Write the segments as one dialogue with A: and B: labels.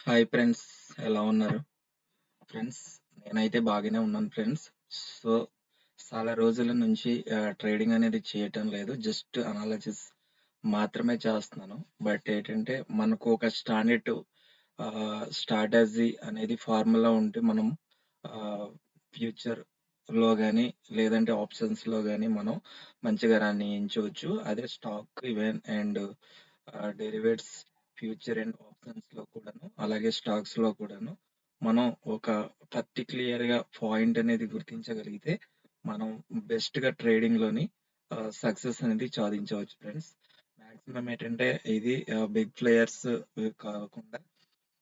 A: Hi friends, ఎలా ఉన్నారు friends? నేనైతే బాగానే ఉన్నాను ఫ్రెండ్స్. సో చాలా రోజుల నుంచి ట్రేడింగ్ అనేది చేయటం లేదు, జస్ట్ అనాలసిస్ మాత్రమే చేస్తున్నాను. బట్ ఏంటంటే మనకు ఒక స్టాండర్డ్ స్ట్రాటజీ అనేది ఫార్ములా ఉంటే మనం ఫ్యూచర్ లో కానీ లేదంటే ఆప్షన్స్ లో కానీ మనం మంచిగా రాణించవచ్చు. అదే stock even and derivatives, future and options లో కూడాను, అలాగే స్టాక్స్ లో కూడాను మనం ఒక క్లియర్ గా పాయింట్ అనేది గుర్తించగలిగితే మనం బెస్ట్ గా ట్రేడింగ్ లోని సక్సెస్ అనేది సాధించవచ్చు ఫ్రెండ్స్. మాక్సిమం ఏంటంటే ఇది బిగ్ ప్లేయర్స్ కాకుండా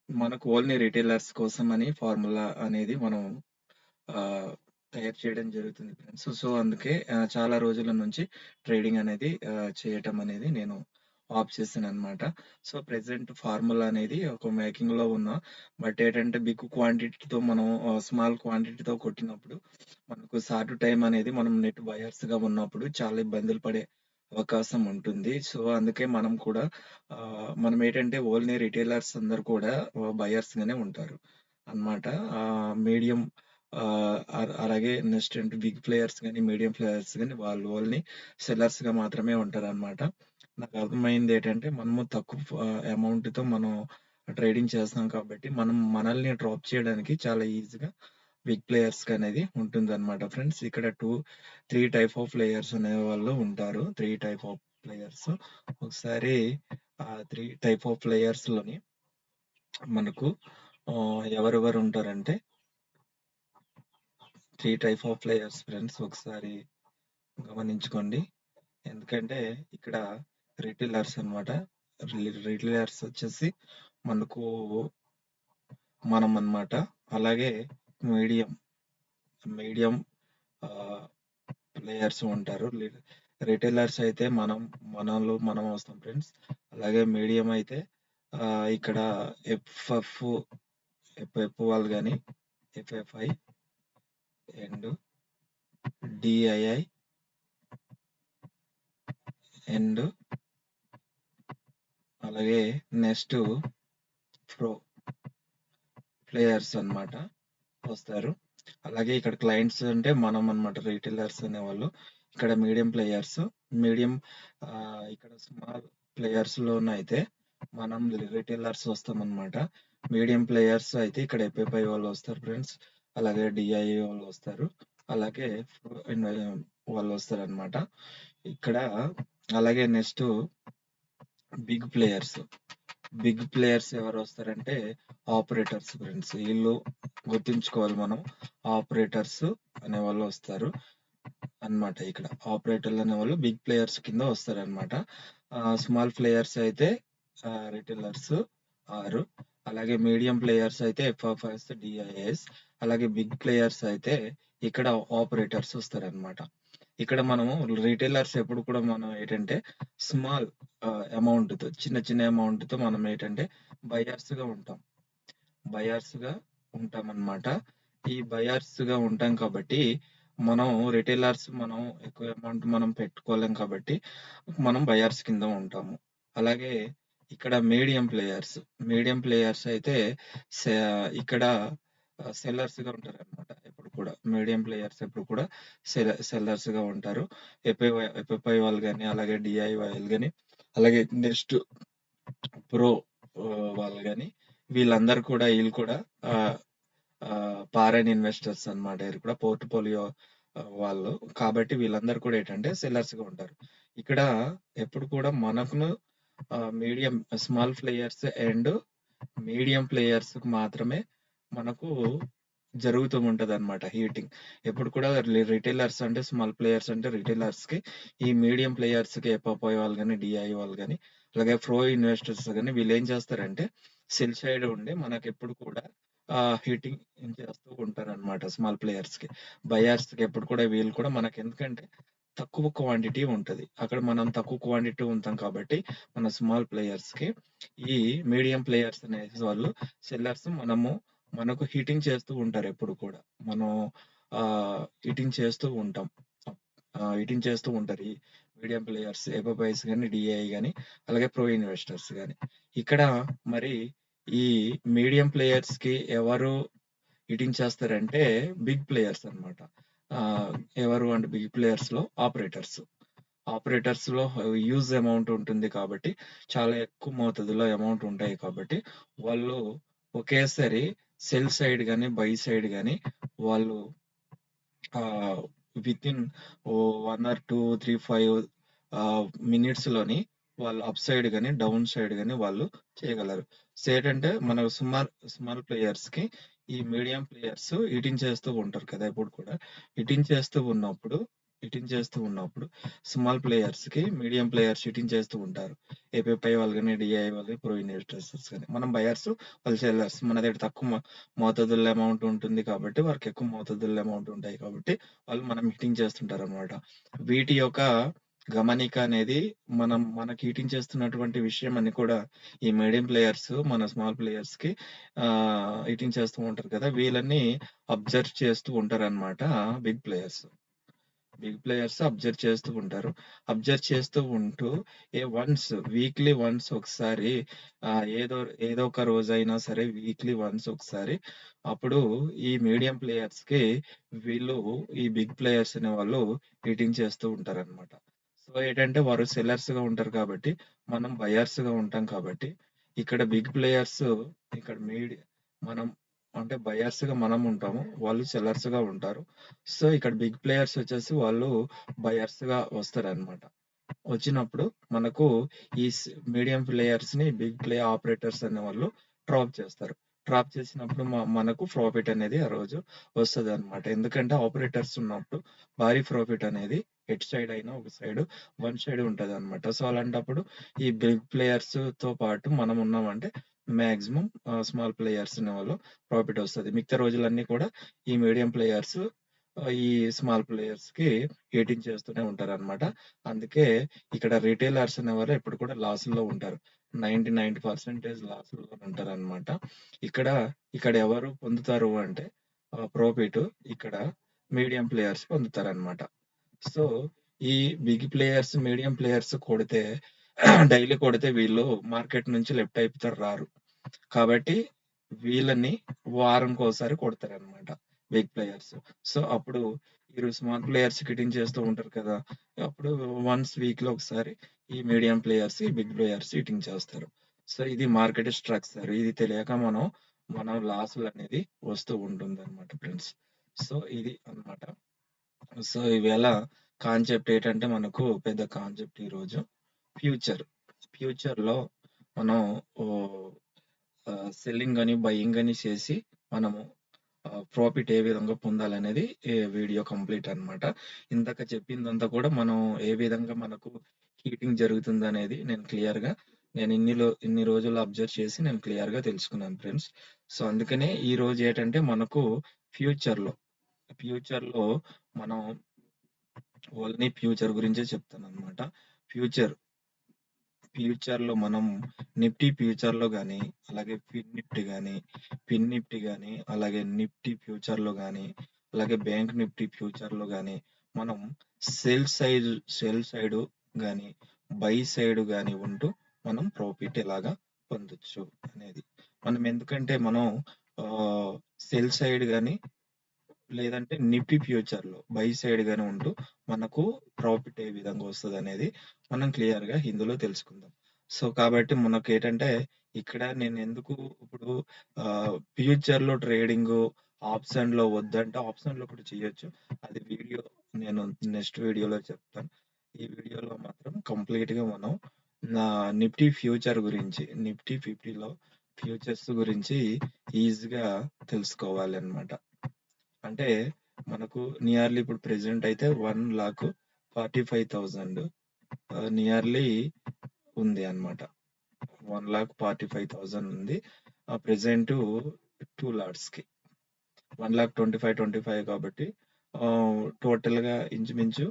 A: మనకు ఓన్లీ రిటైలర్స్ కోసం అని ఫార్ములా అనేది మనం ఆ, తయారు చేయడం జరుగుతుంది ఫ్రెండ్స్. సో అందుకే చాలా రోజుల నుంచి ట్రేడింగ్ అనేది చేయటం అనేది నేను ఆఫ్ చేశాను అనమాట. సో ప్రెసెంట్ ఫార్ములా అనేది ఒక మేకింగ్ లో ఉన్నా. బట్ ఏంటంటే బిగ్ క్వాంటిటీతో మనం స్మాల్ క్వాంటిటీతో కొట్టినప్పుడు మనకు షార్ట్ టైం అనేది మనం నెట్ బయర్స్ గా ఉన్నప్పుడు చాలా ఇబ్బందులు పడే అవకాశం ఉంటుంది. సో అందుకే మనం కూడా మనం ఏంటంటే ఓన్లీ రిటైలర్స్ అందరు కూడా బయర్స్ గానే ఉంటారు అన్నమాట. మీడియం అలాగే నెక్స్ట్ ఏంటి బిగ్ ప్లేయర్స్ కానీ మీడియం ప్లేయర్స్ కానీ వాళ్ళు ఓన్లీ సెల్లర్స్ గా మాత్రమే ఉంటారు అనమాట. నాకు అర్థమైంది ఏంటంటే మనము తక్కువ అమౌంట్ తో మనం ట్రేడింగ్ చేస్తాం కాబట్టి మనం మనల్ని డ్రాప్ చేయడానికి చాలా ఈజీగా బిగ్ ప్లేయర్స్ అనేది ఉంటుంది అనమాట ఫ్రెండ్స్. ఇక్కడ త్రీ టైప్ ఆఫ్ ప్లేయర్స్ అనే వాళ్ళు ఉంటారు. Three type of players. ఒకసారి ఆ త్రీ టైప్ ఆఫ్ ప్లేయర్స్ లోని మనకు ఎవరెవరు ఉంటారంటే three type of players friends, ఒకసారి గమనించుకోండి. ఎందుకంటే ఇక్కడ రిటైలర్స్ అన్నమాట. రిటైలర్స్ వచ్చేసి మనకు మనం అన్నమాట. అలాగే మీడియం మీడియం ప్లేయర్స్ ఉంటారు. రిటైలర్స్ అయితే మనం వస్తాం ఫ్రెండ్స్. అలాగే మీడియం అయితే ఇక్కడ ఎఫ్ఎఫ్ ఎఫ్ఎఫ్ వాళ్ళు కానీ ఎఫ్ఎఫ్ఐ అండ్ డిఐఐ అండ్ అలాగే నెక్స్ట్ ప్రో ప్లేయర్స్ అన్నమాట వస్తారు. అలాగే ఇక్కడ క్లయింట్స్ అంటే మనం అన్నమాట, రిటైలర్స్ అనేవాళ్ళు. ఇక్కడ మీడియం ప్లేయర్స్, మీడియం ఇక్కడ స్మాల్ ప్లేయర్స్ లోనైతే మనం రిటైలర్స్ వస్తాం అన్నమాట. మీడియం ప్లేయర్స్ అయితే ఇక్కడ ఎఫ్ఎఫ్ఐ వాళ్ళు వస్తారు ఫ్రెండ్స్. అలాగే డిఐఏ వాళ్ళు వస్తారు. అలాగే వాళ్ళు వస్తారు అన్నమాట ఇక్కడ. అలాగే next big players. Big players ఎవరు వస్తారంటే ఆపరేటర్స్ ఫ్రెండ్స్. వీళ్ళు గుర్తుంచుకోవాలి మనం. ఆపరేటర్స్ అనే వాళ్ళు వస్తారు అన్నమాట. ఇక్కడ ఆపరేటర్లు అనే వాళ్ళు బిగ్ ప్లేయర్స్ కింద వస్తారు అనమాట. స్మాల్ ప్లేయర్స్ అయితే రిటైలర్స్ 6. అలాగే మీడియం ప్లేయర్స్ అయితే ఎఫ్ఎఫ్ఎస్, డిఐఎస్. అలాగే బిగ్ ప్లేయర్స్ అయితే ఇక్కడ ఆపరేటర్స్ వస్తారనమాట. ఇక్కడ మనము రిటైలర్స్ ఎప్పుడు కూడా మనం ఏంటంటే స్మాల్ అమౌంట్ తో, చిన్న చిన్న అమౌంట్ తో మనం ఏంటంటే బయర్స్ గా ఉంటాం. బయర్స్ గా ఉంటాం అన్నమాట. ఈ బయర్స్ గా ఉంటాం కాబట్టి మనం రిటైలర్స్ మనం ఎక్కువ అమౌంట్ మనం పెట్టుకోలేం కాబట్టి మనం బయర్స్ కింద ఉంటాము. అలాగే ఇక్కడ మీడియం ప్లేయర్స్ అయితే ఇక్కడ సెల్లర్స్ గా ఉంటారు అనమాట. ఎప్పుడు కూడా మీడియం ప్లేయర్స్ ఎప్పుడు కూడా సెల్లర్స్ గా ఉంటారు. ఎఫ్ఐ వాళ్ళు కానీ అలాగే డిఐ వాళ్ళు కానీ అలాగే నెక్స్ట్ ప్రో వాళ్ళు కానీ వీళ్ళు కూడా ఫారెన్ ఇన్వెస్టర్స్ అన్నమాట. ఇది కూడా పోర్ట్ఫోలియో వాళ్ళు కాబట్టి వీళ్ళందరూ కూడా ఏంటంటే సెల్లర్స్ గా ఉంటారు. ఇక్కడ ఎప్పుడు కూడా మనకును medium small players and medium players మాత్రమే మనకు జరుగుతూ ఉంటది అనమాట హీటింగ్. ఎప్పుడు కూడా రిటైలర్స్ అంటే స్మాల్ ప్లేయర్స్ అంటే రిటైలర్స్ కి, ఈ మీడియం ప్లేయర్స్ కి ఎఫ్ఐ వాళ్ళు కానీ డిఐ వాళ్ళు కానీ అలాగే ప్రో ఇన్వెస్టర్స్ కానీ వీళ్ళు ఏం చేస్తారంటే సెల్ సైడ్ ఉండి మనకి ఎప్పుడు కూడా హీటింగ్ చేస్తూ ఉంటారు అనమాట. స్మాల్ ప్లేయర్స్ కి, బయర్స్ కి ఎప్పుడు కూడా వీళ్ళు కూడా మనకి, ఎందుకంటే తక్కువ క్వాంటిటీ ఉంటది అక్కడ, మనం తక్కువ క్వాంటిటీ ఉంటాం కాబట్టి మన స్మాల్ ప్లేయర్స్ కి ఈ మీడియం ప్లేయర్స్ అనే వాళ్ళు సెల్లర్స్ మనకు హీటింగ్ చేస్తూ ఉంటారు ఎప్పుడు కూడా. మనం హీటింగ్ చేస్తూ ఉంటాం. హీటింగ్ చేస్తూ ఉంటారు ఈ మీడియం ప్లేయర్స్, ఎఫ్ఐస్ కానీ డిఐ కానీ అలాగే ప్రో ఇన్వెస్టర్స్ కానీ. ఇక్కడ మరి ఈ మీడియం ప్లేయర్స్‌కి ఎవరు హిట్టింగ్ చేస్తారంటే బిగ్ ప్లేయర్స్ అన్నమాట. ఆహ్, ఎవరు అంటే బిగ్ ప్లేయర్స్‌లో ఆపరేటర్స్. ఆపరేటర్స్‌లో హ్యూజ్ అమౌంట్ ఉంటుంది కాబట్టి, చాలా ఎక్కువ మోతాదులో అమౌంట్ ఉంటాయి కాబట్టి, వాళ్ళు ఒకేసారి సెల్ సైడ్ గాని, బై సైడ్ గాని వాళ్ళు ఆహ్, వితిన్ 1 ఆర్ 2, 3, 5 మినిట్స్‌లోని వాళ్ళు అప్ సైడ్ గాని, డౌన్ సైడ్ గాని వాళ్ళు చేయగలరు. సో, ఏంటంటే మన స్మాల్ ప్లేయర్స్‌కి ఈ మీడియం ప్లేయర్స్ హిట్టింగ్ చేస్తూ ఉంటారు కదా! ఎప్పుడు కూడా. హిట్టింగ్ చేస్తూ ఉన్నప్పుడు హిట్టింగ్ చేస్తూ ఉన్నప్పుడు స్మాల్ ప్లేయర్స్‌కి మీడియం ప్లేయర్స్ హిట్టింగ్ చేస్తూ ఉంటారు. ఏపీఐ వాళ్ళు గాని, డీఐ వాళ్ళు, ప్రో ఇన్వెస్టర్స్ గాని. మనం బయర్స్, వాళ్ళు సెల్లర్స్. మన దగ్గర తక్కువ మోతాదుల్లో అమౌంట్ ఉంటుంది కాబట్టి, వారికి ఎక్కువ మోతాదుల్లో అమౌంట్ ఉంటాయి కాబట్టి, వాళ్ళు మనం హిట్టింగ్ చేస్తుంటారనమాట. వీటి యొక్క గమనిక అనేది మనకి హిట్టింగ్ చేస్తున్నటువంటి విషయం అని కూడా ఈ మీడియం ప్లేయర్స్ మన స్మాల్ ప్లేయర్స్‌కి హిట్టింగ్ చేస్తూ ఉంటారు కదా! వీళ్ళని అబ్జర్వ్ చేస్తూ ఉంటారనమాట big players. Big players observe చేస్తూ ఉంటారు. అబ్జర్వ్ చేస్తూ ఉంటూ వీక్లీ వన్స్ ఒకసారి ఏదో ఒక రోజైనా సరే వీక్లీ వన్స్ ఒకసారి అప్పుడు ఈ మీడియం ప్లేయర్స్‌కి వీళ్ళు ఈ బిగ్ ప్లేయర్స్ అనేవాళ్ళు హిట్టింగ్ చేస్తూ ఉంటారనమాట. సో, ఏంటంటే వారు సెల్లర్స్‌గా ఉంటారు కాబట్టి, మనం బయర్స్‌గా ఉంటాం కాబట్టి, ఇక్కడ బిగ్ ప్లేయర్స్ ఇక్కడ మనం అంటే బయర్స్‌గా మనం ఉంటాము. వాళ్ళు సెల్లర్స్‌గా ఉంటారు. సో, ఇక్కడ బిగ్ ప్లేయర్స్ వచ్చేసి వాళ్ళు బయర్స్‌గా వస్తారనమాట. వచ్చినప్పుడు మనకు ఈ మీడియం ప్లేయర్స్‌ని బిగ్ ప్లే ఆపరేటర్స్ అనేవాళ్ళు డ్రాప్ చేస్తారు. డ్రాప్ చేసినప్పుడు మనకు ప్రాఫిట్ అనేది ఆ రోజు వస్తదనమాట. ఎందుకంటే ఆపరేటర్స్ ఉన్నప్పుడు భారీ ప్రాఫిట్ అనేది ఎటు సైడ్ అయినా ఒక సైడ్, వన్ సైడ్ ఉంటదనమాట. సో, అలాంటప్పుడు ఈ బిగ్ ప్లేయర్స్‌తో పాటు మనం ఉన్నామంటే మాక్సిమం స్మాల్ ప్లేయర్స్ అనేవాళ్ళు ప్రాఫిట్ వస్తది. మిగతా రోజులన్నీ కూడా ఈ మీడియం ప్లేయర్స్ ఈ స్మాల్ ప్లేయర్స్‌కి హిట్టింగ్ చేస్తూనే ఉంటారనమాట. అందుకే ఇక్కడ రిటైలర్స్ అనేవారు ఎప్పుడు కూడా లాస్‌లో ఉంటారు. 90% లాస్‌లో ఉంటారనమాట. ఇక్కడ ఇక్కడ ఎవరు పొందుతారు అంటే ప్రాఫిట్ ఇక్కడ మీడియం ప్లేయర్స్ పొందుతారనమాట. సో, ఈ బిగ్ ప్లేయర్స్, మీడియం ప్లేయర్స్ కొడితే డైలీ కొడితే వీళ్ళు మార్కెట్ నుంచి లెఫ్ట్ అయిపోతారు రారు. కాబట్టి వీళ్ళని వారంకోసారి కొడతారనమాట బిగ్ ప్లేయర్స్. సో, అప్పుడు మీరు స్మాల్ ప్లేయర్స్ హిట్టింగ్ చేస్తూ ఉంటారు కదా! అప్పుడు వన్స్ వీక్‌లో ఒకసారి ఈ మీడియం ప్లేయర్స్, ఈ బిగ్ ప్లేయర్స్ హిట్టింగ్ చేస్తారు. సో, ఇది మార్కెట్ స్ట్రక్చర్. ఇది తెలియక మనం లాసులనేది వస్తూ ఉంటుందన్నమాట ఫ్రెండ్స్. సో, ఇది అన్నమాట. సో, ఈవేళ కాన్సెప్ట్ ఏంటంటే మనకు పెద్ద కాన్సెప్ట్ ఈరోజు ఫ్యూచర్. ఫ్యూచర్‌లో మనం ఓహ్! సెల్లింగ్ గాని, బయింగ్ గాని చేసి మనము ప్రాఫిట్ ఏ విధంగా పొందాలనేది ఈ వీడియో కంప్లీట్ అన్నమాట. ఇందాక చెప్పిందంతా కూడా మనం ఏ విధంగా మనకు హీటింగ్ జరుగుతుందనేది నేను ఇన్ని రోజులు అబ్జర్వ్ చేసి నేను క్లియర్‌గా తెలుసుకున్నాను ఫ్రెండ్స్. సో, అందుకనే ఈరోజు ఏంటంటే మనకు ఫ్యూచర్‌లో, ఫ్యూచర్‌లో మనం ఓన్లీ ఫ్యూచర్ గురించే చెప్తానన్నమాట. ఫ్యూచర్ ఫ్యూచర్‌లో మనం నిఫ్టీ ఫ్యూచర్‌లో గాని, అలాగే ఫిన్ నిఫ్టీ గాని, అలాగే నిఫ్టీ ఫ్యూచర్‌లో గాని, అలాగే బ్యాంక్ నిఫ్టీ ఫ్యూచర్‌లో గాని, మనం సెల్ సైడ్ సెల్ సైడు గాని, బై సైడ్ గాని ఉంటూ మనం ప్రాఫిట్ ఎలాగా పొందొచ్చు అనేది. మనం ఆహ్, సెల్ సైడ్ గాని లేదంటే నిఫ్టీ ఫ్యూచర్‌లో బై సైడ్ గాని ఉంటూ మనకు ప్రాఫిట్ ఏ విధంగా వస్తదనేది మనం క్లియర్‌గా ఇందులో తెలుసుకుందాం. సో, కాబట్టి మనకేంటంటే ఇక్కడ నేనెందుకు ఇప్పుడు ఫ్యూచర్‌లో ట్రేడింగు ఆప్షన్‌లో వద్దంటే ఆప్షన్‌లో కూడా చేయొచ్చు. అది నేను నెక్స్ట్ వీడియోలో చెప్తాను. ఈ వీడియోలో మాత్రం కంప్లీట్‌గా మనం నా నిఫ్టీ ఫ్యూచర్ గురించి నిఫ్టీ 50లో ఫ్యూచర్స్ గురించి ఈజీగా తెలుసుకోవాలన్నమాట. అంటే మనకు నియర్లీ ఇప్పుడు ప్రెజెంట్ అయితే 1,45,000 నియర్లీ ఉంది అన్నమాట. 1,45,000 ఉంది. ప్రెజెంట్ 2 లాట్స్‌కి 1,25,25 కాబట్టి టోటల్‌గా ఇంచుమించు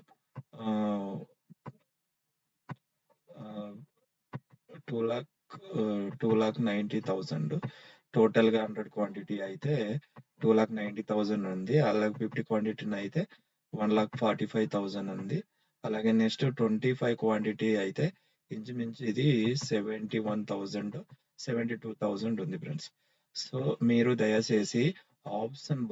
A: ఆహ్, ఆహ్, 2,90,000 టోటల్‌గా 100 క్వాంటిటీ అయితే 2,90,000 ఉంది. అలాగే 50 క్వాంటిటీనయితే 1,45,000 ఉంది. అలాగే నెక్స్ట్ 25 క్వాంటిటీ అయితే ఇంచుమించు ఇది 71,000 72,000 ఉంది ఫ్రెండ్స్. సో మీరు దయచేసి ఆప్షన్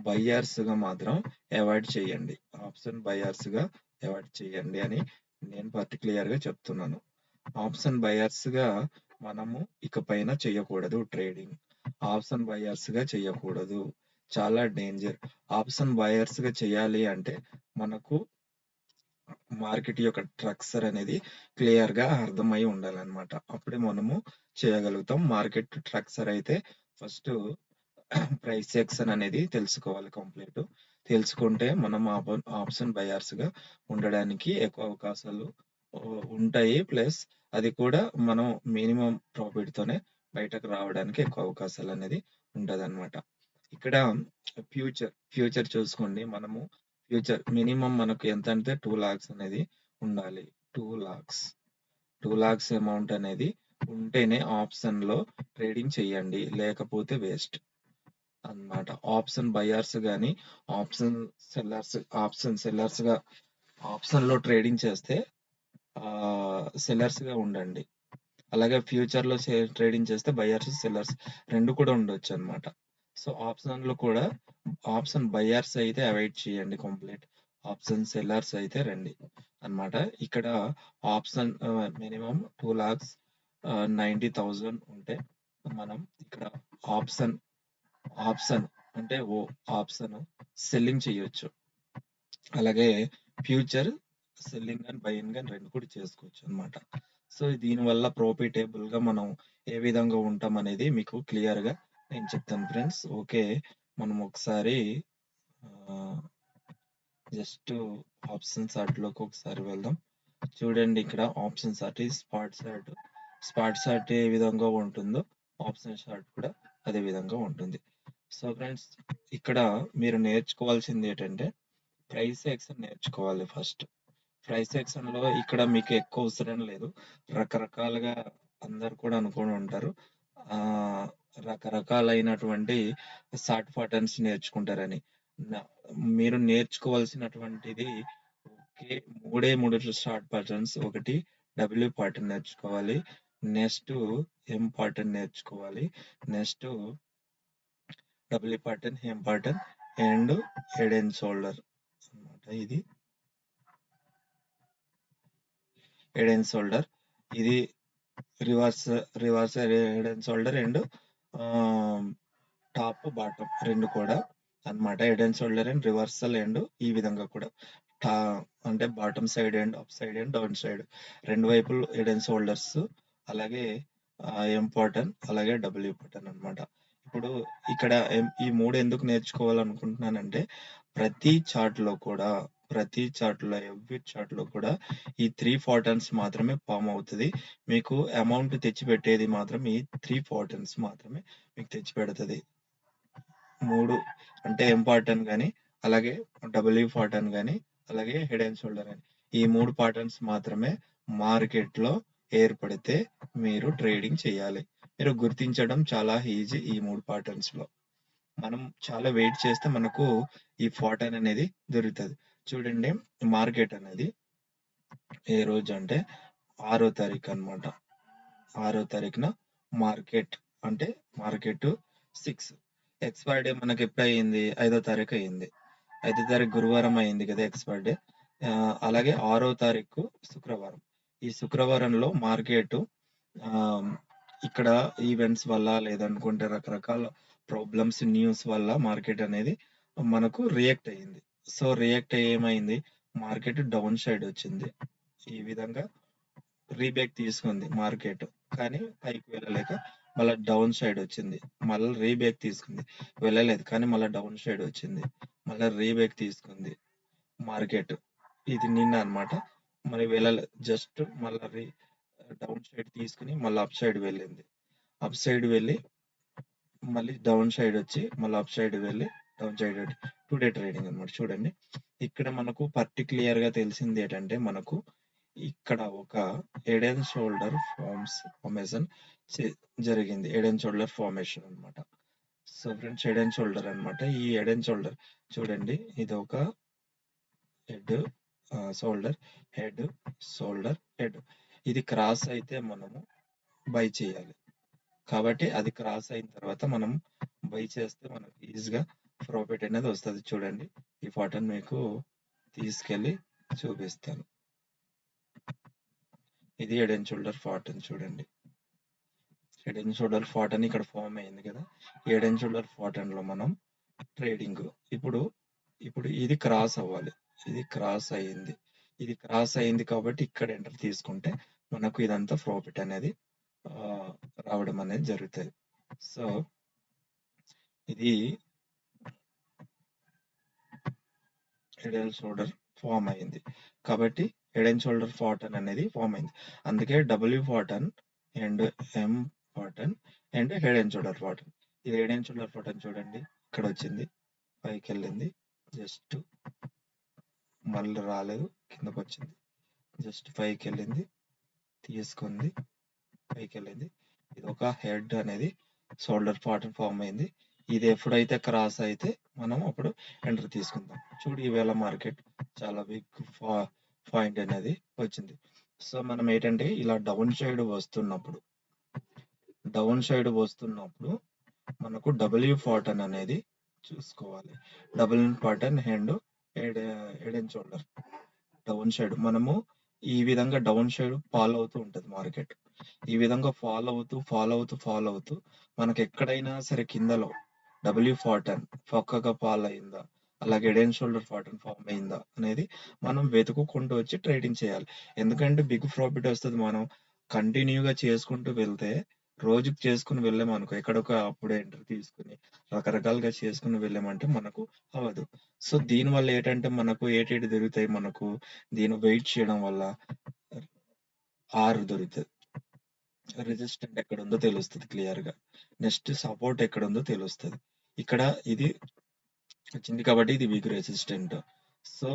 A: బయ్యర్స్గా మాత్రం అవాయిడ్ చేయండి. ఆప్షన్ బయ్యర్స్గా అవాయిడ్ చేయండి అని నేను పర్టిక్యులర్గా చెప్తున్నాను. ఆప్షన్ బయ్యర్స్గా మనము ఇకపైన చేయకూడదు ట్రేడింగ్. ఆప్షన్ బయ్యర్స్గా చేయకూడదు, చాలా డేంజర్. ఆప్షన్ బయ్యర్స్గా చేయాలి అంటే మనకు మార్కెట్ యొక్క స్ట్రక్చర్ అనేది క్లియర్గా అర్థమై ఉండాలన్నమాట. అప్పుడే మనము చేయగలుగుతాం. మార్కెట్ స్ట్రక్చర్ అయితే ఫస్ట్ ప్రైస్ సెక్షన్ అనేది తెలుసుకోవాలి కంప్లీట్. తెలుసుకుంటే మనం ఆప్షన్ బయర్స్గా ఉండడానికి ఎక్కువ అవకాశాలు ఉంటాయి. ప్లస్ అది కూడా మనం మినిమం ప్రాఫిట్తోనే బయటకు రావడానికి ఎక్కువ అవకాశాలు అనేది ఉంటదన్నమాట. ఇక్కడ ఫ్యూచర్ చూసుకోండి. మనము ఫ్యూచర్ మినిమం మనకు ఎంత అంటే 2 lakhs అనేది ఉండాలి. 2 lakhs అమౌంట్ అనేది ఉంటేనే ఆప్షన్ లో ట్రేడింగ్ చేయండి, లేకపోతే వేస్ట్ అన్నమాట. ఆప్షన్ బయర్స్ కానీ ఆప్షన్ సెల్లర్స్ గా ఆప్షన్ లో ట్రేడింగ్ చేస్తే సెల్లర్స్ గా ఉండండి. అలాగే ఫ్యూచర్ లో ట్రేడింగ్ చేస్తే బయర్స్ సెల్లర్స్ రెండు కూడా ఉండొచ్చు అన్నమాట. సో ఆప్షన్ లో కూడా ఆప్షన్ బయర్స్ అయితే అవాయిడ్ చేయండి కంప్లీట్. ఆప్షన్ సెల్లర్స్ అయితే రండి అన్నమాట. ఇక్కడ ఆప్షన్ మినిమం 2,90,000 ఉంటే మనం ఇక్కడ ఆప్షన్ అంటే ఆప్షన్ సెల్లింగ్ చేయొచ్చు. అలాగే ఫ్యూచర్ సెల్లింగ్ అండ్ బయింగ్ అని రెండు కూడా చేసుకోవచ్చు అన్నమాట. సో దీనివల్ల ప్రాఫిటబుల్ గా మనం ఏ విధంగా ఉంటాం అనేది మీకు క్లియర్ గా నేను చెప్తాను ఫ్రెండ్స్. ఓకే, మనం ఒకసారి జస్ట్ ఆప్షన్ చార్ట్ లోకి ఒకసారి వెళ్దాం. చూడండి, ఇక్కడ ఆప్షన్ చార్ట్ స్పాట్ చార్ట్ ఏ విధంగా ఉంటుందో ఆప్షన్ చార్ట్ కూడా అదే విధంగా ఉంటుంది. సో ఫ్రెండ్స్, ఇక్కడ మీరు నేర్చుకోవాల్సింది ఏంటంటే ప్రైస్ యాక్షన్ నేర్చుకోవాలి ఫస్ట్. ప్రైస్ యాక్షన్ లో ఇక్కడ మీకు ఎక్కువ అవసరం లేదు. రకరకాలుగా అందరు కూడా అనుకుని ఉంటారు రకరకాలైనటువంటి షార్ట్ ప్యాటర్న్స్ నేర్చుకుంటారని. మీరు నేర్చుకోవాల్సినటువంటిది మూడు షార్ట్ ప్యాటర్న్స్. ఒకటి డబ్ల్యూ ప్యాటర్న్ నేర్చుకోవాలి, నెక్స్ట్ ఎం ప్యాటర్న్ నేర్చుకోవాలి, next W pattern, M pattern and head and shoulder అన్నమాట. ఇది హెడ్ అండ్ షోల్డర్, ఇది reverse head and shoulder and top bottom రెండు కూడా అన్నమాట. Head and shoulder and reversal and ఈ విధంగా కూడా అంటే bottom side and up side and down side రెండు వైపులు హెడ్ అండ్ షోల్డర్స్, అలాగే ఎం ప్యాటర్న్, అలాగే డబ్ల్యూ ప్యాటర్న్ అన్నమాట. ఇప్పుడు ఇక్కడ ఈ మూడు ఎందుకు నేర్చుకోవాలనుకుంటున్నానంటే ప్రతి చార్ట్ లో ఎవ్రీ చార్ట్ లో కూడా ఈ 3 ప్యాటర్న్స్ మాత్రమే ఫామ్ అవుతుంది. మీకు అమౌంట్ తెచ్చి పెట్టేది మాత్రం ఈ 3 ప్యాటర్న్స్ మాత్రమే మీకు తెచ్చి పెడుతుంది. మూడు అంటే ఎం ప్యాటర్న్ కానీ, అలాగే డబ్ల్యూ ప్యాటర్న్ కానీ, అలాగే హెడ్ అండ్ షోల్డర్ అని ఈ 3 ప్యాటర్న్స్ మాత్రమే మార్కెట్ లో ఏర్పడితే మీరు ట్రేడింగ్ చేయాలి. మీరు గుర్తించడం చాలా ఈజీ. ఈ 3 ప్యాటర్న్స్ లో మనం చాలా వెయిట్ చేస్తే మనకు ఈ ప్యాటర్న్ అనేది దొరుకుతుంది. చూడండి, మార్కెట్ అనేది ఏ రోజు అంటే 6వ తారీఖు అన్నమాట. 6వ తారీఖున మార్కెట్ 6 ఎక్స్పైర్ డే మనకి ఎప్పుడు అయింది? 5వ తారీఖు అయింది. 5వ తారీఖు గురువారం అయింది కదా ఎక్స్పైర్ డే. అలాగే 6వ తారీఖు శుక్రవారం. ఈ శుక్రవారంలో మార్కెట్ ఇక్కడ ఈవెంట్స్ వల్ల లేదనుకుంటే రకరకాల ప్రాబ్లమ్స్ న్యూస్ వల్ల మార్కెట్ అనేది మనకు రియాక్ట్ అయ్యింది. సో రియాక్ట్ అయ్యి ఏమైంది? మార్కెట్ డౌన్ సైడ్ వచ్చింది. ఈ విధంగా రీబ్యాక్ తీసుకుంది మార్కెట్, కానీ పైకి వెళ్ళలేక మళ్ళీ డౌన్ సైడ్ వచ్చింది. మళ్ళీ రీబ్యాక్ తీసుకుంది, వెళ్ళలేదు కానీ మళ్ళీ డౌన్ సైడ్ వచ్చింది. మళ్ళీ రీబ్యాక్ తీసుకుంది మార్కెట్. ఇది నిన్న అన్నమాట. మరి వెళ్ళలేదు, జస్ట్ మళ్ళీ డౌన్ సైడ్ తీసుకుని మళ్ళీ అప్ సైడ్ వెళ్ళింది. అప్ సైడ్ వెళ్ళి మళ్ళీ డౌన్ సైడ్ వచ్చి మళ్ళీ అప్ సైడ్ వెళ్ళి డౌన్ సైడ్ 2 డే ట్రేడింగ్ అన్నమాట. చూడండి, ఇక్కడ మనకు పర్టిక్యులర్ గా తెలిసింది ఏంటంటే మనకు ఇక్కడ ఒక హెడ్ అండ్ షోల్డర్ ఫార్మేషన్ జరిగింది. హెడ్ అండ్ షోల్డర్ ఫార్మేషన్ అన్నమాట. So friends, head and shoulder అన్నమాట. ఈ హెడ్ అండ్ షోల్డర్ చూడండి, ఇది ఒక హెడ్ షోల్డర్ హెడ్. ఇది క్రాస్ అయితే మనము బై చేయాలి. కాబట్టి అది క్రాస్ అయిన తర్వాత మనం బై చేస్తే మనకు ఈజీగా ప్రాఫిట్ అనేది వస్తుంది. చూడండి, ఈ ఫోటోని మీకు తీసుకెళ్ళి చూపిస్తాను. ఇది హెడ్ అండ్ షోల్డర్ ఫాటన్. చూడండి, హెడ్ అండ్ షోల్డర్ ఫాటన్ ఇక్కడ ఫామ్ అయింది కదా. ఈ హెడ్ అండ్ షోల్డర్ ఫాటన్ లో మనం ట్రేడింగ్ ఇప్పుడు ఇది క్రాస్ అవ్వాలి. ఇది క్రాస్ అయ్యింది. ఇది క్రాస్ అయింది కాబట్టి ఇక్కడ ఎంటర్ తీసుకుంటే మనకు ఇదంతా ప్రాఫిట్ అనేది రావడం అనేది జరుగుతుంది. సో ఇది హెడ్ అండ్ షోల్డర్ ఫామ్ అయింది కాబట్టి హెడ్ అండ్ షోల్డర్ ఫాటన్ అనేది ఫామ్ అయింది. అందుకే W pattern and M pattern and head and shoulder pattern. ఇది హెడ్ అండ్ షోల్డర్ ఫాటన్. చూడండి, ఇక్కడ వచ్చింది, పైకి వెళ్ళింది, జస్ట్ మళ్ళీ రాలేదు, కిందకు వచ్చింది, జస్ట్ పైకి వెళ్ళింది, తీసుకుంది, పైకి వెళ్ళింది. ఇది ఒక హెడ్ అనేది షోల్డర్ ఫాటన్ ఫామ్ అయింది. ఇది ఎప్పుడైతే క్రాస్ అయితే మనం అప్పుడు ఎంటర్ తీసుకుందాం. చూడు, ఈవేళ మార్కెట్ చాలా బిగ్ పాయింట్ అనేది వచ్చింది. సో మనం ఏంటంటే ఇలా డౌన్ సైడ్ వస్తున్నప్పుడు మనకు డబ్ల్యూ ఫాటన్ అనేది చూసుకోవాలి. Double pattern head and shoulder down side మనము ఈ విధంగా డౌన్ సైడ్ ఫాలో అవుతూ ఉంటుంది మార్కెట్. ఈ విధంగా ఫాలో అవుతూ మనకు ఎక్కడైనా సరే కిందలో డబ్ల్యూ ఫాటన్ పక్కగా ఫాల్ అయిందా, అలాగే హెడ్ అండ్ షోల్డర్ ఫాటన్ ఫామ్ అయిందా అనేది మనం వెతుక్కుంటూ వచ్చి ట్రేడింగ్ చేయాలి. ఎందుకంటే బిగ్ ప్రాఫిట్ వస్తుంది. మనం కంటిన్యూగా చేసుకుంటూ వెళ్తే, రోజుకి చేసుకుని వెళ్ళామనుకో, ఎక్కడొక అప్పుడే ఎంట్రీ తీసుకుని రకరకాలుగా చేసుకుని వెళ్ళామంటే మనకు అవ్వదు. సో దీనివల్ల ఏంటంటే మనకు ఏటేటి దొరుకుతాయి, మనకు దీన్ని వెయిట్ చేయడం వల్ల ఆర్ దొరుకుతుంది. రెసిస్టెంట్ ఎక్కడ ఉందో తెలుస్తుంది క్లియర్ గా. నెక్స్ట్ సపోర్ట్ ఎక్కడ ఉందో తెలుస్తుంది. ఇక్కడ ఇది వచ్చింది కాబట్టి ఇది వీక్ రెసిస్టెంట్. సో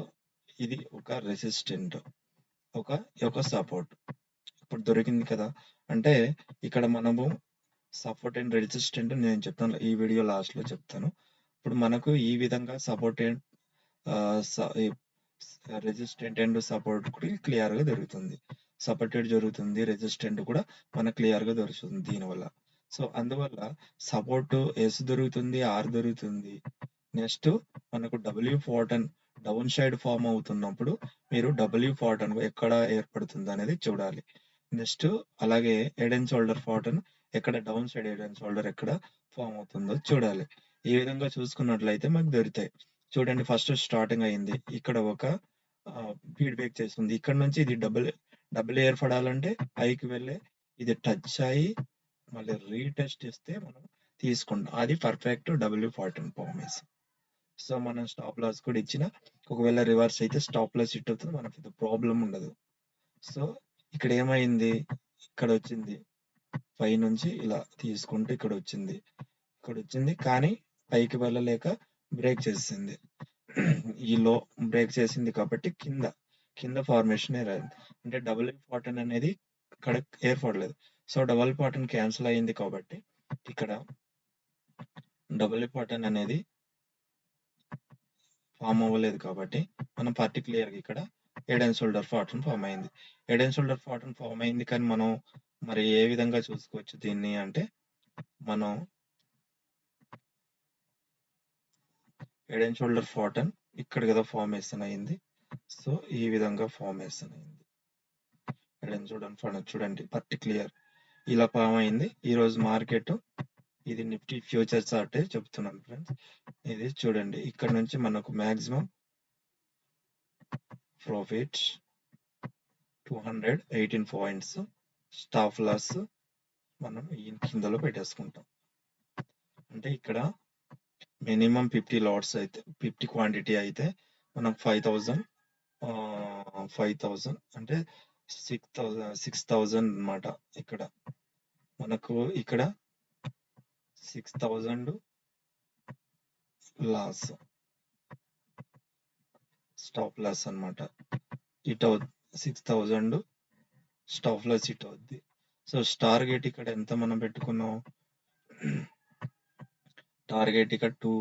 A: ఇది ఒక రెసిస్టెంట్, ఒక సపోర్ట్ ఇప్పుడు దొరికింది కదా. అంటే ఇక్కడ మనము సపోర్ట్ అండ్ రెసిస్టెంట్ నేను చెప్తాను, ఈ వీడియో లాస్ట్ లో చెప్తాను. ఇప్పుడు మనకు ఈ విధంగా support and resistant and support కూడా క్లియర్ గా దొరుకుతుంది. సపోర్టెడ్ జరుగుతుంది, రెసిస్టెంట్ కూడా మనకు క్లియర్ గా దొరుకుతుంది దీనివల్ల. సో అందువల్ల సపోర్ట్ ఎస్ దొరుకుతుంది, ఆర్ దొరుకుతుంది. నెక్స్ట్ మనకు డబ్ల్యూ ఫాటన్ డౌన్ సైడ్ ఫామ్ అవుతున్నప్పుడు మీరు డబ్ల్యూ ఫాటన్ ఎక్కడ ఏర్పడుతుంది అనేది చూడాలి. నెక్స్ట్ అలాగే హెడ్ అండ్ షోల్డర్ ఫాటన్ ఎక్కడ down side head and shoulder ఎక్కడ ఫామ్ అవుతుందో చూడాలి. ఈ విధంగా చూసుకున్నట్లయితే మనకు దొరుకుతాయి. చూడండి, ఫస్ట్ స్టార్టింగ్ అయింది, ఇక్కడ ఒక ఫీడ్బ్యాక్ చేస్తుంది. ఇక్కడ నుంచి ఇది డబుల్ ఏర్పడాలంటే పైకి వెళ్ళే ఇది టచ్ అయ్యి మళ్ళీ రీటెస్ట్ ఇస్తే మనం తీసుకుంటాం. అది పర్ఫెక్ట్ డబ్ల్యూ ఫాటన్ ఫార్మేషన్. సో మనం స్టాప్ లాస్ కూడా ఇచ్చిన, ఒకవేళ రివర్స్ అయితే స్టాప్ లాస్ హిట్ అవుతుంది, మనకి ప్రాబ్లం ఉండదు. సో ఇక్కడ ఏమైంది, ఇక్కడ వచ్చింది, పై నుంచి ఇలా తీసుకుంటూ ఇక్కడ వచ్చింది కానీ పైకి వెళ్ళలేక బ్రేక్ చేసింది. ఈ లో బ్రేక్ చేసింది కాబట్టి కింద ఫార్మేషన్ ఏరైంది. అంటే డబుల్ ఇంపార్టెంట్ అనేది ఇక్కడ ఏర్పడలేదు. సో డబుల్ ఇంపార్టెంట్ క్యాన్సిల్ అయింది కాబట్టి ఇక్కడ డబుల్ ఇంపార్టెంట్ అనేది ఫామ్ అవ్వలేదు కాబట్టి మనం పర్టికులర్ ఇక్కడ హెడ్ అండ్ షోల్డర్ ఫాటన్ ఫామ్ అయింది. హెడ్ అండ్ షోల్డర్ ఫాటన్ ఫామ్ అయింది కానీ మనం మరి ఏ విధంగా చూసుకోవచ్చు దీన్ని అంటే, మనం హెడ్ అండ్ షోల్డర్ ఫాటన్ ఇక్కడ కదా ఫార్మేషన్ అయింది. సో ఈ విధంగా ఫార్మేషన్ అయింది హెడ్ అండ్ షోల్డర్ ఫాటన్. చూడండి పర్టికులర్ ఇలా ఫామ్ అయింది. ఈ రోజు మార్కెట్ ఇది నిఫ్టీ ఫ్యూచర్ చార్ట్ చెప్తున్నాను ఫ్రెండ్స్. ఇది చూడండి, ఇక్కడ నుంచి మనకు maximum profit 218 points, stop loss మనం ఈ కిందలో పెట్టేసుకుంటాం. అంటే ఇక్కడ మినిమం 50 లాట్స్ అయితే 50 క్వాంటిటీ అయితే మనం 5000 అంటే 6000 అన్నమాట. ఇక్కడ మనకు ఇక్కడ 6000 లాస్, స్టాప్ లాస్ అన్నమాట. ఇటు 6000 స్టాప్ లాస్ ఇట్ అవుద్ది. సో టార్గెట్ ఇక్కడ ఎంత మనం పెట్టుకున్నాం, టార్గెట్ ఇక్కడ ఇప్పుడు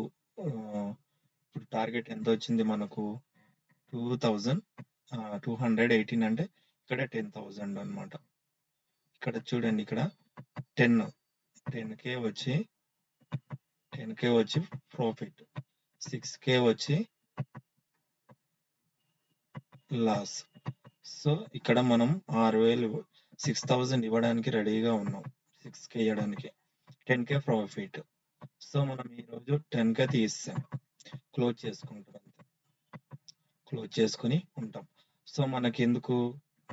A: టార్గెట్ ఎంత వచ్చింది మనకు 2218 అంటే ఇక్కడ 10,000 అన్నమాట. ఇక్కడ చూడండి, ఇక్కడ 10K వచ్చి 10K వచ్చి ప్రాఫిట్, 6K వచ్చి లాస్. సో ఇక్కడ మనం 6,000 ఇవ్వడానికి రెడీగా ఉన్నాం, 6K ఇవ్వడానికి, 10K ప్రాఫిట్. సో మనం ఈరోజు 10K తీస్తాం, క్లోజ్ చేసుకుంటాం, క్లోజ్ చేసుకుని ఉంటాం. సో మనకి ఎందుకు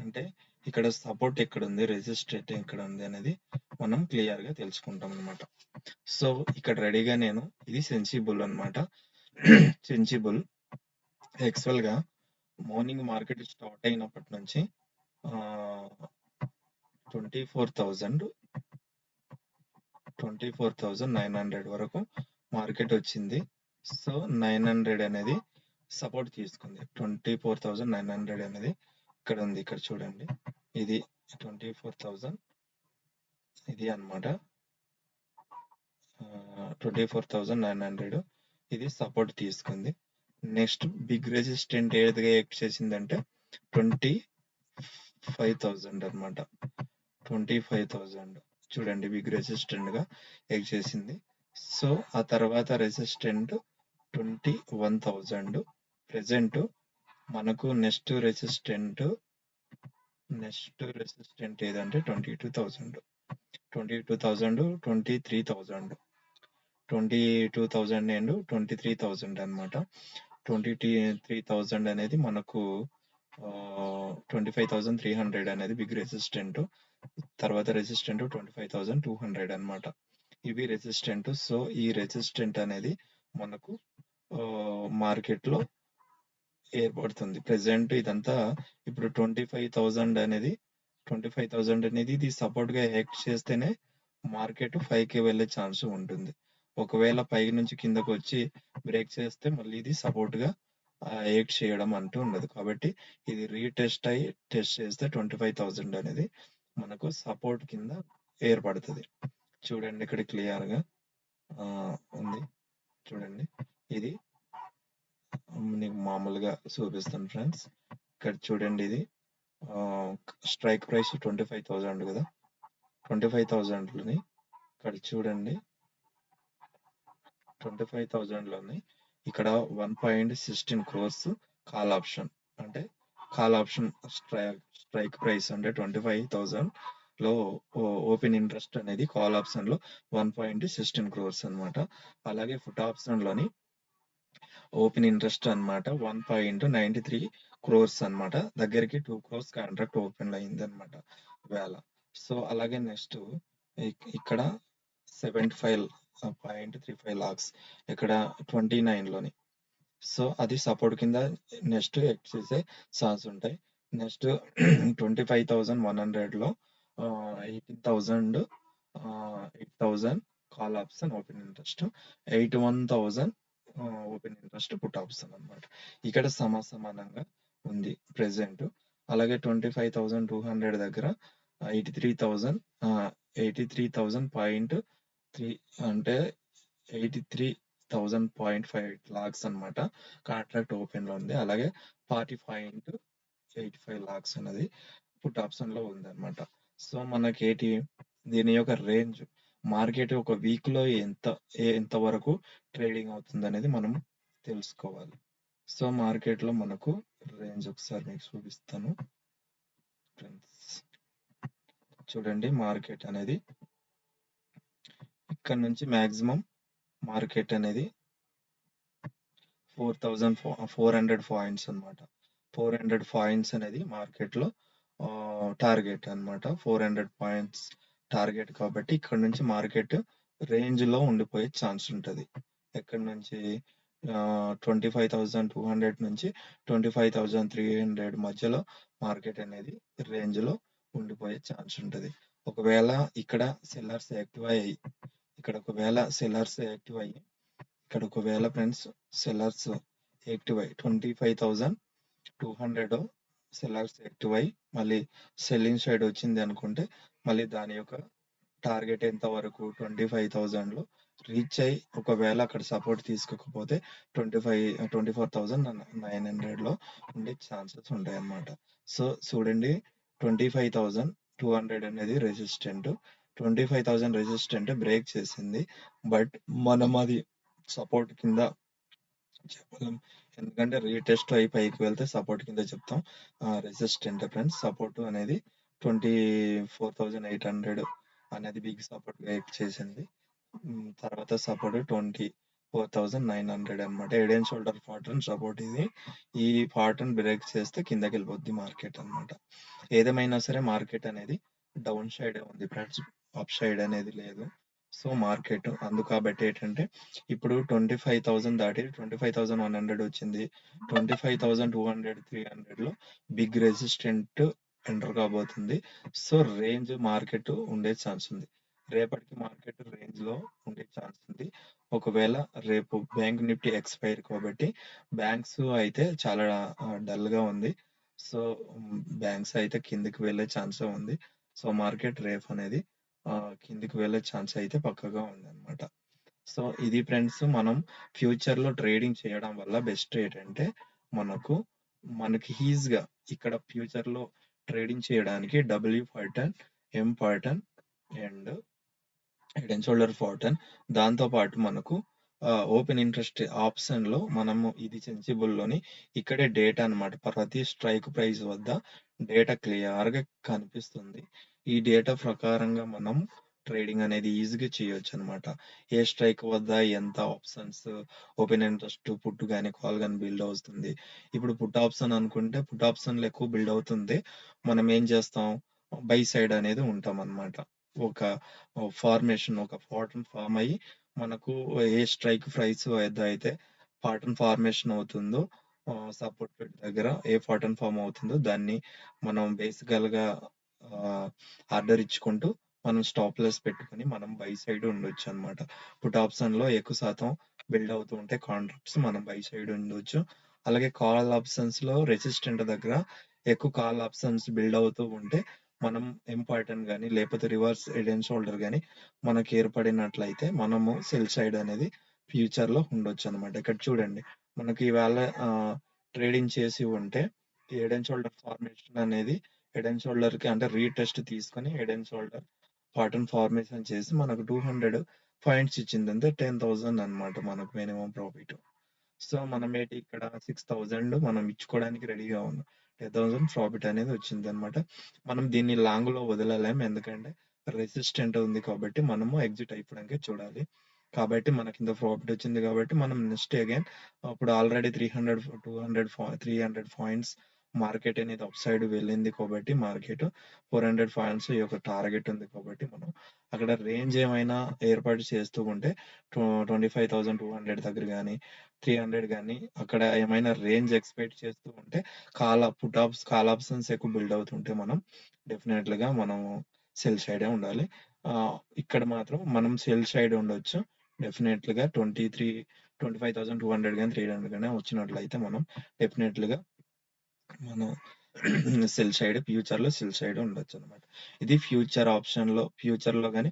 A: అంటే ఇక్కడ సపోర్ట్ ఎక్కడ ఉంది, రెసిస్టెంట్ ఎక్కడ ఉంది అనేది మనం క్లియర్ గా తెలుసుకుంటాం అనమాట. సో ఇక్కడ రెడీగా నేను, ఇది సెన్సిబుల్ అనమాట. సెన్సిబుల్ యాక్చువల్ గా మార్నింగ్ మార్కెట్ స్టార్ట్ అయినప్పటి నుంచి 24,900 వరకు మార్కెట్ వచ్చింది. సో 900 అనేది సపోర్ట్ తీసుకుంది. 24,900 అనేది ఇక్కడ ఉంది, ఇక్కడ చూడండి, ఇది 24,000, ఇది అన్నమాట 24,900, ఇది సపోర్ట్ తీసుకుంది. నెక్స్ట్ బిగ్ రెసిస్టెంట్ ఏదిగా యాక్ట్ చేసిందంటే 25,000 అన్నమాట. 25,000 చూడండి బిగ్ రెసిస్టెంట్ గా యాక్ట్ చేసింది. సో ఆ తర్వాత రెసిస్టెంట్ 21,000. ప్రెసెంట్ మనకు నెక్స్ట్ రెసిస్టెంట్ ఏదంటే 22,000, 23,000 అండ్ 23,000 అన్నమాట. 23,000 అనేది మనకు 25,300 అనేది బిగ్ రెసిస్టెంట్, తర్వాత రెసిస్టెంట్ 25,200 అన్నమాట. ఇవి రెసిస్టెంట్. సో ఈ రెసిస్టెంట్ అనేది మనకు మార్కెట్ లో ఏర్పడుతుంది. ప్రెసెంట్ ఇదంతా ఇప్పుడు 25,000 అనేది ఇది సపోర్ట్ గా యాక్ట్ చేస్తేనే మార్కెట్ 5K వెళ్ళే ఛాన్స్ ఉంటుంది. ఒకవేళ పై నుంచి కిందకు వచ్చి బ్రేక్ చేస్తే మళ్ళీ ఇది సపోర్ట్ గా యాక్ట్ చేయడం అంటూ ఉండదు. కాబట్టి ఇది రీటెస్ట్ అయ్యి టెస్ట్ చేస్తే 25,000 అనేది మనకు సపోర్ట్ కింద ఏర్పడుతుంది. చూడండి ఇక్కడ క్లియర్ గా ఉంది, చూడండి, ఇది నీకు మామూలుగా చూపిస్తాను ఫ్రెండ్స్. ఇక్కడ చూడండి, ఇది స్ట్రైక్ ప్రైస్ 25,000 కదా, 25,000లోని ఇక్కడ చూడండి 25,000లోని ఇక్కడ 1.16 crores కాల్ ఆప్షన్, అంటే కాల్ ఆప్షన్ స్ట్రైక్ ప్రైస్ అంటే 25,000 లో ఓపెన్ ఇంట్రెస్ట్ అనేది కాల్ ఆప్షన్ లో 1.16 crores అన్నమాట. అలాగే ఫుట్ ఆప్షన్ లోని ఓపెన్ ఇంట్రెస్ట్ అన్నమాట 1.93 crores అన్నమాట. దగ్గరికి 2 crores కాంట్రాక్ట్ ఓపెన్ అయింది అనమాట వేళ. సో అలాగే నెక్స్ట్ ఇక్కడ 75.35 lakhs ఇక్కడ 29లోని. సో అది సపోర్ట్ కింద నెక్స్ట్ యాక్ట్ చేసే ఛాన్స్ ఉంటాయి. నెక్స్ట్ 25,100 లో 8,000 call option open interest, 81,000 open interest put option అన్నమాట. ఇక్కడ సమానంగా ఉంది ప్రెసెంట్. అలాగే 25,200 దగ్గర 83,000.3 అంటే 83,000.5 lakhs అన్నమాట కాంట్రాక్ట్ ఓపెన్ లో ఉంది. అలాగే 40.85 lakhs అనేది పుట్ ఆప్షన్ లో ఉంది అన్నమాట. సో మనకి దీని యొక్క రేంజ్ మార్కెట్ ఒక వీక్ లో ఎంత వరకు ట్రేడింగ్ అవుతుంది అనేది మనం తెలుసుకోవాలి. సో మార్కెట్ లో మనకు రేంజ్ ఒకసారి మీకు చూపిస్తాను ఫ్రెండ్స్. చూడండి మార్కెట్ అనేది ఇక్కడ నుంచి మాక్సిమం మార్కెట్ అనేది 4,400 పాయింట్స్ అన్నమాట. 400 పాయింట్స్ అనేది మార్కెట్ లో టార్గెట్ అన్నమాట. 400 పాయింట్స్ టార్గెట్ కాబట్టి ఇక్కడ నుంచి మార్కెట్ రేంజ్ లో ఉండిపోయే ఛాన్స్ ఉంటుంది. ఎక్కడి నుంచి 25,200 నుంచి 25,300 మధ్యలో మార్కెట్ అనేది రేంజ్ లో ఉండిపోయే ఛాన్స్ ఉంటుంది. ఒకవేళ ఇక్కడ సెల్లర్స్ యాక్టివ్ అయ్యి ఇక్కడ ఒకవేళ ఫ్రెండ్స్ సెల్లర్స్ యాక్టివ్ అయ్యి 25,200 సెల్లర్స్ యాక్టివ్ అయ్యి మళ్ళీ సెల్లింగ్ సైడ్ వచ్చింది అనుకుంటే మళ్ళీ దాని యొక్క టార్గెట్ ఎంత వరకు 25,000 లో రీచ్ అయ్యి ఒకవేళ అక్కడ సపోర్ట్ తీసుకోకపోతే 24,900 లో ఉండే ఛాన్సెస్ ఉంటాయి అన్నమాట. సో చూడండి 25,000 200 అనేది రెసిస్టెంట్. 25,000 రెసిస్టెంట్ బ్రేక్ చేసింది. బట్ మనం అది సపోర్ట్ కింద చెప్పలేం. ఎందుకంటే రీటెస్ట్ అయి పైకి వెళ్తే సపోర్ట్ కింద చెప్తాం. Resistant friends. సపోర్ట్ అనేది 24,800 అనేది బిగ్ సపోర్ట్ బ్రేక్ చేసింది. తర్వాత సపోర్ట్ 24,900 అనమాట. Head and shoulder pattern support ఇది. ఈ ప్యాటర్న్ బ్రేక్ చేస్తే కిందకి వెళ్ళిపోద్ది మార్కెట్ అనమాట. ఏదేమైనా సరే మార్కెట్ అనేది డౌన్ సైడ్ ఉంది ఫ్రెండ్స్. అప్ సైడ్ అనేది లేదు. సో మార్కెట్ కాబట్టి ఏంటంటే ఇప్పుడు 25,000 దాటి 25,100 వచ్చింది. 25,200 300 లో బిగ్ రెసిస్టెంట్ ఎంటర్ కాబోతుంది. సో రేంజ్ మార్కెట్ ఉండే ఛాన్స్ ఉంది. రేపటికి మార్కెట్ రేంజ్ లో ఉండే ఛాన్స్ ఉంది. ఒకవేళ రేపు బ్యాంక్ నిఫ్టీ ఎక్స్పైర్ కాబట్టి బ్యాంక్స్ అయితే చాలా డల్ గా ఉంది. సో బ్యాంక్స్ అయితే కిందికి వెళ్ళే ఛాన్స్ ఉంది. సో మార్కెట్ రేపు అనేది కిందికి వెళ్ళే ఛాన్స్ అయితే పక్కగా ఉందన్నమాట. సో ఇది ఫ్రెండ్స్, మనం ఫ్యూచర్ లో ట్రేడింగ్ చేయడం వల్ల బెస్ట్ ఏంటంటే మనకి ఈజీగా ఇక్కడ ఫ్యూచర్ లో ట్రేడింగ్ చేయడానికి W pattern, M pattern and head and shoulder pattern, దాంతో పాటు మనకు ఓపెన్ ఇంట్రెస్ట్ ఆప్షన్ లో మనము ఇది సెన్సిబుల్ లోని ఇక్కడే డేటా అన్నమాట. ప్రతి స్ట్రైక్ ప్రైస్ వద్ద డేటా క్లియర్ గా కనిపిస్తుంది. ఈ డేటా ప్రకారంగా మనం ట్రేడింగ్ అనేది ఈజీగా చేయొచ్చు అనమాట. ఏ స్ట్రైక్ వద్ద ఎంత ఆప్షన్స్ ఓపెన్ ఇంట్రెస్ట్ పుట్ కానీ కాల్ కానీ బిల్డ్ అవుతుంది. ఇప్పుడు పుట్ ఆప్షన్ అనుకుంటే పుట్ ఆప్షన్ లో ఎక్కువ బిల్డ్ అవుతుంది. మనం ఏం చేస్తాం, బై సైడ్ అనేది ఉంటాం అన్నమాట. ఒక ఫార్మేషన్, ఒక పాటర్న్ ఫామ్ అయ్యి మనకు ఏ స్ట్రైక్ ప్రైస్ వద్ద అయితే పాటర్న్ ఫార్మేషన్ అవుతుందో సపోర్ట్ దగ్గర ఏ పాటర్న్ ఫామ్ అవుతుందో దాన్ని మనం బేసికల్ గా ఆర్డర్ ఇచ్చుకుంటూ మనం స్టాప్ లాస్ పెట్టుకొని మనం బై సైడ్ ఉండొచ్చు అన్నమాట. పుట్ ఆప్షన్ లో ఎక్కువ శాతం బిల్డ్ అవుతూ ఉంటే కాంట్రాక్ట్స్ మనం బై సైడ్ ఉండొచ్చు. అలాగే కాల్ ఆప్షన్స్ లో రెసిస్టెంట్ దగ్గర ఎక్కువ కాల్ ఆప్షన్స్ బిల్డ్ అవుతూ ఉంటే మనం ఇంపార్టెంట్ గానీ లేకపోతే రివర్స్ హెడ్ అండ్ షోల్డర్ గానీ మనకి ఏర్పడినట్లయితే మనము సెల్ సైడ్ అనేది ఫ్యూచర్ లో ఉండొచ్చు అనమాట. ఇక్కడ చూడండి, మనకి ఇవాళ ట్రేడింగ్ చేసి ఉంటే హెడ్ అండ్ షోల్డర్ ఫార్మేషన్ అనేది హెడ్ అండ్ షోల్డర్ కి అంటే రీటెస్ట్ తీసుకొని head and shoulder pattern formation చేసి మనకు 200 పాయింట్స్ ఇచ్చింది. అంటే 10,000 అన్నమాట మనకు మినిమం ప్రాఫిట్. సో మనం ఏంటి ఇక్కడ 6,000 మనం ఇచ్చుకోవడానికి రెడీగా ఉన్నాం. 10,000 ప్రాఫిట్ అనేది వచ్చింది అనమాట. మనం దీన్ని లాంగ్ లో వదలలేం, ఎందుకంటే రెసిస్టెంట్ ఉంది కాబట్టి మనము ఎగ్జిట్ అయిపోవడానికి చూడాలి. కాబట్టి మనకి ఇంత ప్రాఫిట్ వచ్చింది కాబట్టి మనం నెక్స్ట్ అగైన్ ఇప్పుడు ఆల్రెడీ 300 పాయింట్స్ మార్కెట్ అనేది అప్ సైడ్ వెళ్ళింది కాబట్టి మార్కెట్ 400 పాయింట్స్ ఈ యొక్క టార్గెట్ ఉంది కాబట్టి మనం అక్కడ రేంజ్ ఏమైనా ఏర్పాటు చేస్తూ ఉంటే 25,200 దగ్గర కానీ 300 కానీ అక్కడ ఏమైనా రేంజ్ ఎక్స్పెక్ట్ చేస్తూ ఉంటే కాల్ ఆప్షన్స్ ఎక్కువ బిల్డ్ అవుతుంటే మనం డెఫినెట్ గా మనం సెల్ సైడే ఉండాలి. ఇక్కడ మాత్రం మనం సెల్ సైడ్ ఉండొచ్చు. డెఫినెట్ గా 25,200 కానీ 300 కానీ వచ్చినట్లయితే మనం డెఫినెట్ గా మనం ఫ్యూచర్ లో సెల్ సైడ్ ఉండొచ్చు అనమాట. ఇది ఫ్యూచర్ లో కానీ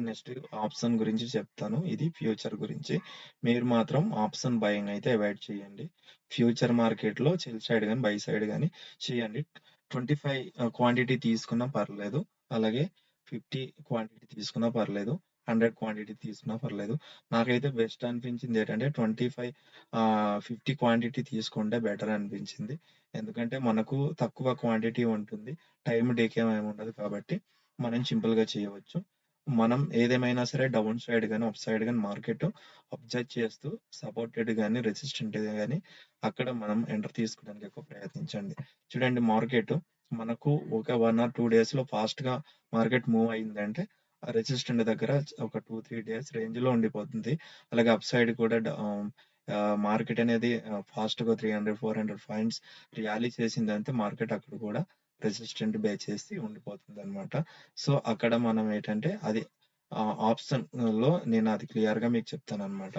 A: నెక్స్ట్ ఆప్షన్ గురించి చెప్తాను. ఇది ఫ్యూచర్ గురించి. మీరు మాత్రం ఆప్షన్ బయింగ్ అయితే అవాయిడ్ చేయండి. ఫ్యూచర్ మార్కెట్ లో సెల్ సైడ్ కానీ బై సైడ్ కానీ చేయండి. 25 క్వాంటిటీ తీసుకున్నా పర్లేదు, అలాగే 50 క్వాంటిటీ తీసుకున్నా పర్లేదు, 100 క్వాంటిటీ తీసుకున్నా పర్లేదు. నాకైతే బెస్ట్ అనిపించింది ఏంటంటే 50 క్వాంటిటీ తీసుకుంటే బెటర్ అనిపించింది. ఎందుకంటే మనకు తక్కువ క్వాంటిటీ ఉంటుంది, టైం డేకేం ఏమి ఉండదు కాబట్టి మనం సింపుల్ గా చేయవచ్చు. మనం ఏదేమైనా సరే డౌన్ సైడ్ కానీ అప్ సైడ్ కానీ మార్కెట్ అబ్జర్వ్ చేస్తూ సపోర్టెడ్ కానీ రెసిస్టెంట్ కానీ అక్కడ మనం ఎంటర్ తీసుకోవడానికి ఎక్కువ ప్రయత్నించండి. చూడండి, మార్కెట్ మనకు ఒక 1 or 2 డేస్ లో ఫాస్ట్ గా మార్కెట్ మూవ్ అయిందంటే రెసిస్టెంట్ దగ్గర ఒక 2-3 డేస్ రేంజ్ లో ఉండిపోతుంది. అలాగే అప్ సైడ్ కూడా మార్కెట్ అనేది ఫాస్ట్ గా 300-400 పాయింట్స్ ర్యాలీ చేసిందంటే మార్కెట్ అక్కడ కూడా రెసిస్టెంట్ బే చేసి ఉండిపోతుంది అనమాట. సో అక్కడ మనం ఏంటంటే అది ఆప్షన్ లో నేను అది క్లియర్ గా మీకు చెప్తాను అనమాట.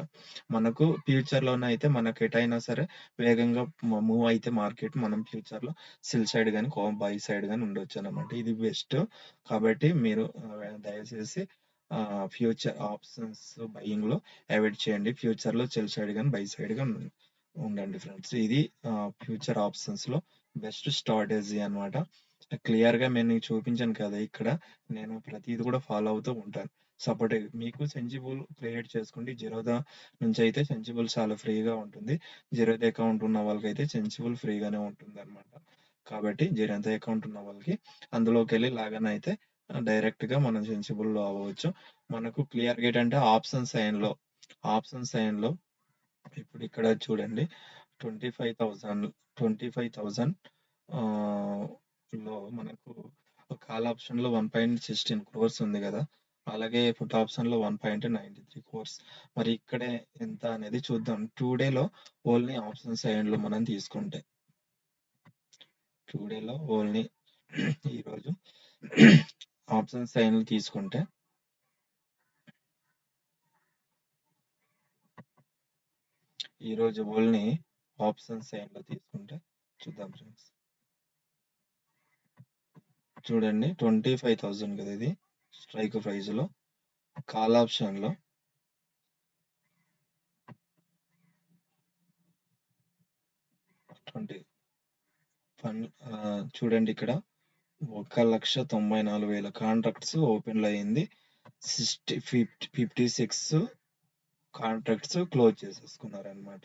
A: మనకు ఫ్యూచర్ లోనే అయితే మనకు ఎటైనా సరే వేగంగా మూవ్ అయితే మార్కెట్ మనం ఫ్యూచర్ లో సెల్ సైడ్ కానీ బై సైడ్ కానీ ఉండొచ్చు అనమాట. ఇది బెస్ట్. కాబట్టి మీరు దయచేసి ఫ్యూచర్ ఆప్షన్స్ బయింగ్ లో అవాయిడ్ చేయండి. ఫ్యూచర్ లో సెల్ సైడ్ కానీ బై సైడ్ కానీ ఉండండి ఫ్రెండ్స్. ఇది ఫ్యూచర్ ఆప్షన్స్ లో బెస్ట్ స్ట్రాటజీ అన్నమాట. క్లియర్‌గా నేను నీకు చూపించాను కదా! ఇక్కడ నేను ప్రతీది కూడా ఫాలో అవుతూ ఉంటాను. సపోర్ట్ మీకు సెంజిబుల్ క్రియేట్ చేసుకోండి. జిరోదా నుంచయితే సెంజిబుల్ చాలా ఫ్రీగా ఉంటుంది. జిరోదా అకౌంట్ ఉన్న వాళ్ళకైతే సెంజిబుల్ ఫ్రీగానే ఉంటుందన్నమాట. కాబట్టి జిరోదా అకౌంట్ ఉన్న వాళ్ళకి అందులోకెళ్ళి లాగిన్ అయితే డైరెక్ట్‌గా మనం సెంజిబుల్‌లో అవ్వవచ్చు. మనకు క్లియర్‌గా ఏంటంటే ఆప్షన్ సైన్‌లో ఇప్పుడు ఇక్కడ చూడండి 25,000 25,000 ఆహ్, లో మనకు కాల్ ఆప్షన్‌లో 1.16 క్రోర్స్ ఉంది గదా! అలాగే పుట్ ఆప్షన్‌లో 1.93 క్రోర్స్. మరి ఇక్కడే ఎంత అనేది చూద్దాం. 2 డేలో ఓన్లీ ఆప్షన్ సైడ్‌లో మనం తీసుకుంటే 2 డేలో ఓన్లీ ఈరోజు ఆప్షన్ సైన్‌లు తీసుకుంటే ఈరోజు ఓన్లీ ఆప్షన్ సైన్‌లో తీసుకుంటే చూద్దాం ఫ్రెండ్స్. చూడండి 25,000 కదా ఇది స్ట్రైక్ ప్రైస్‌లో కాల్ ఆప్షన్‌లో 20 చూడండి ఇక్కడ 1,94,000 కాంట్రాక్ట్స్ ఓపెన్‌లో అయింది. 56 కాంట్రాక్ట్స్ క్లోజ్ చేసేసుకున్నారనమాట.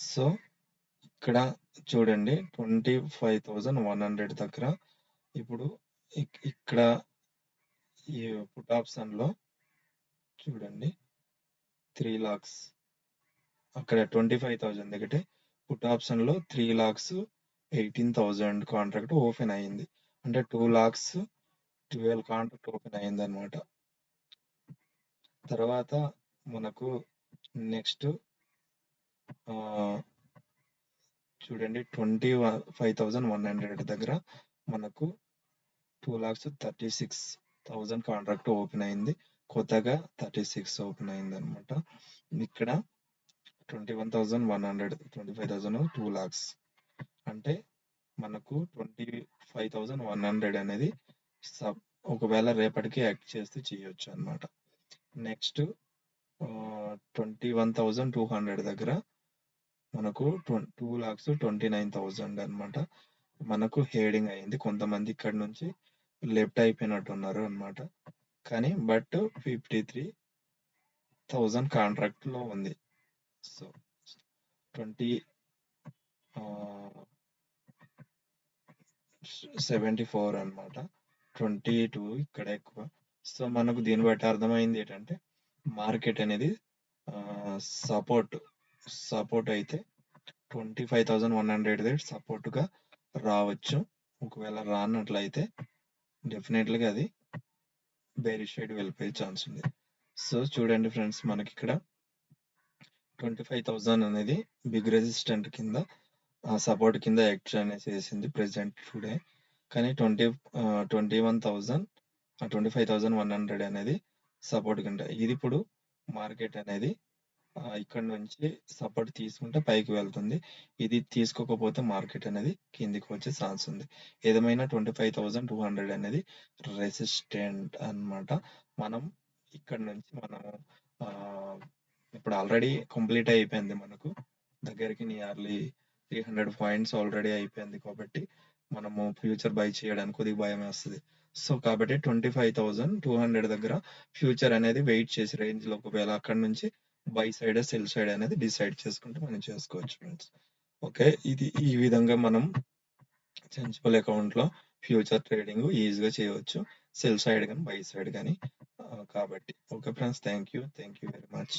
A: సో ఇక్కడ చూడండి 25,100 దగ్గర ఇప్పుడు ఇక్కడ ఈ పుట్ ఆప్షన్‌లో చూడండి 3 lakhs అక్కడ 25,000 దగ్గర పుట్ ఆప్షన్‌లో 3,18,000 కాంట్రాక్ట్ ఓపెన్ అయింది. అంటే 2,12 కాంట్రాక్ట్ ఓపెన్ అయిందనమాట. తర్వాత మనకు నెక్స్ట్ చూడండి 25,100 దగ్గర మనకు 2,36,000 కాంట్రాక్ట్ ఓపెన్ అయింది. కొత్తగా 36 ఓపెన్ అయిందనమాట. ఇక్కడ 21,100 25,000 2 lakhs అంటే మనకు 25,100 అనేది ఒకవేళ రేపటికి యాక్ట్ చేస్తే చేయొచ్చు అనమాట. నెక్స్ట్ 21,200 దగ్గర మనకు 2,29,000 అనమాట. మనకు హేడింగ్ అయింది. కొంతమంది ఇక్కడ నుంచి లెఫ్ట్ అయిపోయినట్టు ఉన్నారు అనమాట. కానీ బట్ 53,000 కాంట్రాక్ట్ లో ఉంది. సో 74 అనమాట. 22 ఇక్కడ ఎక్కువ. సో మనకు దీన్ని బట్టి అర్థమైంది ఏంటంటే మార్కెట్ అనేది సపోర్ట్ అయితే 25,100 సపోర్ట్గా రావచ్చు. ఒకవేళ రానట్లయితే డెఫినెట్లీగా అది బేరిష్ సైడ్ వెళ్ళిపోయే ఛాన్స్ ఉంది. సో చూడండి ఫ్రెండ్స్, మనకి ఇక్కడ 25,000 అనేది బిగ్ రెసిస్టెంట్ కింద సపోర్ట్ కింద యాక్ట్ అనేది చేసింది ప్రెసెంట్ టుడే. కానీ 25,100 అనేది సపోర్ట్ కింద. ఇది ఇప్పుడు మార్కెట్ అనేది ఇక్కడ నుంచి సపోర్ట్ తీసుకుంటే పైకి వెళ్తుంది. ఇది తీసుకోకపోతే మార్కెట్ అనేది కిందికి వచ్చే ఛాన్స్ ఉంది. ఏదేమైనా 25,200 అనేది రెసిస్టెంట్ అన్నమాట. మనం ఇక్కడ నుంచి మనము ఇప్పుడు ఆల్రెడీ కంప్లీట్ అయిపోయింది. మనకు దగ్గరికి నియర్లీ 300 పాయింట్స్ ఆల్రెడీ అయిపోయింది. కాబట్టి మనము ఫ్యూచర్ బై చేయడానికి కొద్దిగా భయం వేస్తుంది. సో కాబట్టి 25,200 దగ్గర ఫ్యూచర్ అనేది వెయిట్ చేసి రేంజ్ లో ఒకవేళ అక్కడ నుంచి బై సైడ్ సెల్ సైడ్ అనేది డిసైడ్ చేసుకుంటే మనం చేసుకోవచ్చు ఫ్రెండ్స్. ఓకే, ఇది ఈ విధంగా మనం సెన్సిబుల్ అకౌంట్ లో ఫ్యూచర్ ట్రేడింగ్ ఈజీగా చేయవచ్చు, సెల్ సైడ్ కానీ బై సైడ్ కానీ. కాబట్టి okay friends, thank you very much.